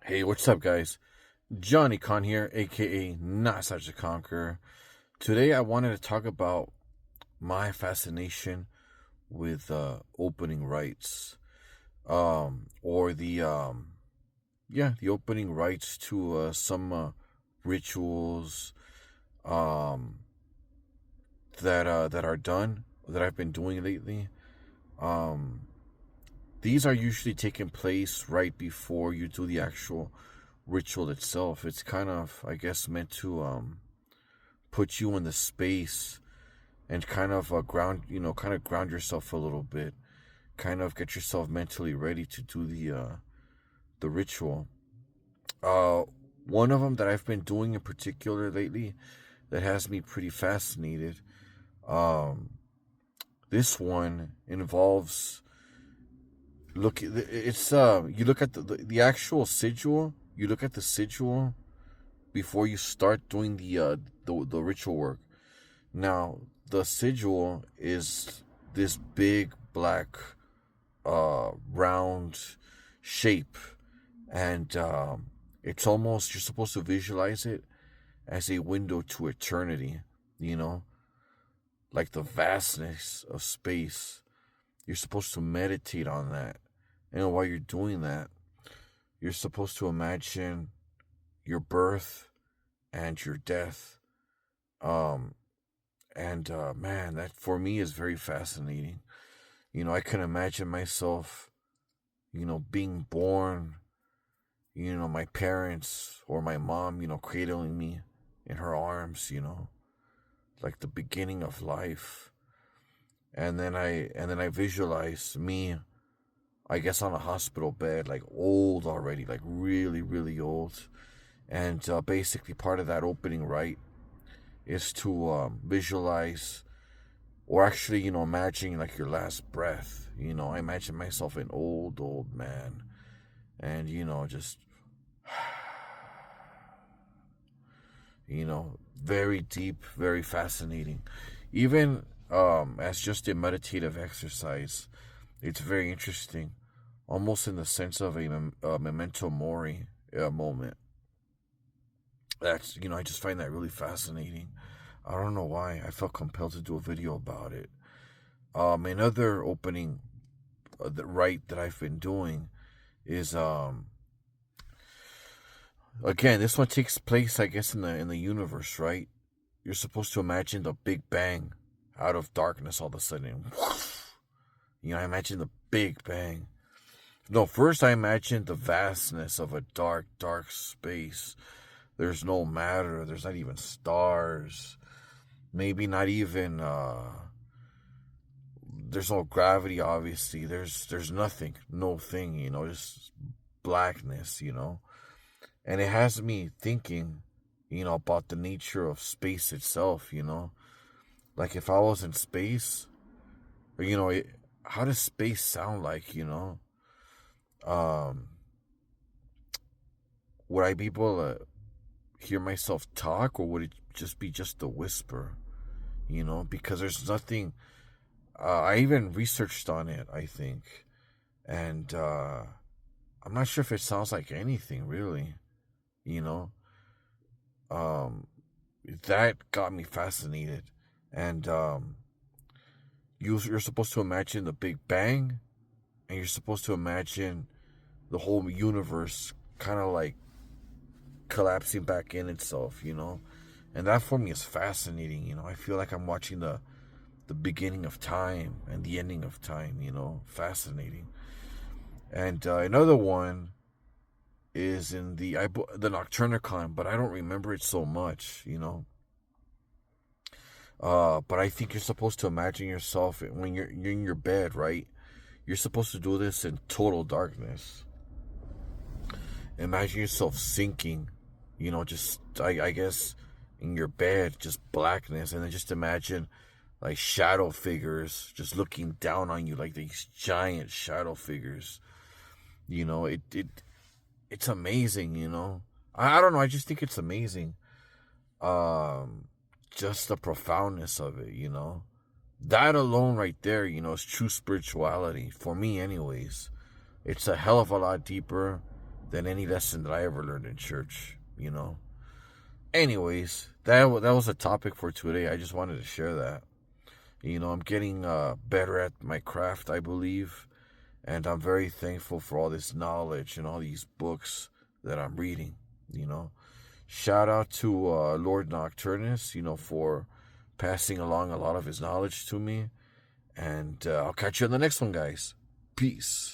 Hey, what's up, guys? Johnny Con here, aka Not Such a Conqueror. Today, I wanted to talk about my fascination with opening rites, or the opening rites to some rituals, um, that are done that I've been doing lately. Um, these are usually taking place right before you do the actual ritual itself. It's kind of, I guess, meant to put you in the space and kind of kind of ground yourself a little bit, kind of get yourself mentally ready to do the ritual. Uh, One of them that I've been doing in particular lately that has me pretty fascinated. Um, this one involves look. It's you look at the actual sigil. You look at the sigil before you start doing the ritual work. Now, the sigil is this big black round shape, and it's almost, you're supposed to visualize it as a window to eternity. You know, like the vastness of space. You're supposed to meditate on that, and while you're doing that, you're supposed to imagine your birth and your death. Um, And man, that for me is very fascinating. I can imagine myself, being born, my parents or my mom, cradling me in her arms, like the beginning of life. And then I visualize me, I guess, on a hospital bed, like old already, like really, really old. And basically part of that opening rite is to visualize, or actually, imagine like your last breath. I imagine myself an old, old man, and just, very deep, very fascinating. Even as just a meditative exercise, it's very interesting, almost in the sense of a memento mori moment. I just find that really fascinating. I don't know why. I felt compelled to do a video about it. Another opening, the rite that I've been doing is, again, this one takes place, I guess, in the universe, right? You're supposed to imagine the Big Bang out of darkness all of a sudden. I imagine the Big Bang. No, first I imagined the vastness of a dark, dark space. There's no matter. There's not even stars. Maybe not even there's no gravity, obviously. There's nothing, no thing, just blackness, and it has me thinking, about the nature of space itself. Like if I was in space, or how does space sound like? um would I be able to hear myself talk, or would it just be just a whisper? Because there's nothing. I even researched on it, I think, and I'm not sure if it sounds like anything really. You know, um, that got me fascinated, and you're supposed to imagine the Big Bang, and you're supposed to imagine the whole universe kind of like collapsing back in itself. And that for me is fascinating. I feel like I'm watching the beginning of time and the ending of time. Fascinating. And another one is in the Nocturnicon, but I don't remember it so much. But I think you're supposed to imagine yourself when you're in your bed, right? You're supposed to do this in total darkness. Imagine yourself sinking, just I guess in your bed, just blackness, and then just imagine like shadow figures just looking down on you, like these giant shadow figures. It's amazing. I don't know. I just think it's amazing. Um, just the profoundness of it. That alone right there, is true spirituality for me, anyways. It's a hell of a lot deeper than any lesson that I ever learned in church, you know. Anyways, that was a topic for today. I just wanted to share that. You know, I'm getting better at my craft, I believe, and I'm very thankful for all this knowledge and all these books that I'm reading, you know. Shout out to Lord Nocturnus, you know, for passing along a lot of his knowledge to me. And I'll catch you on the next one, guys. Peace.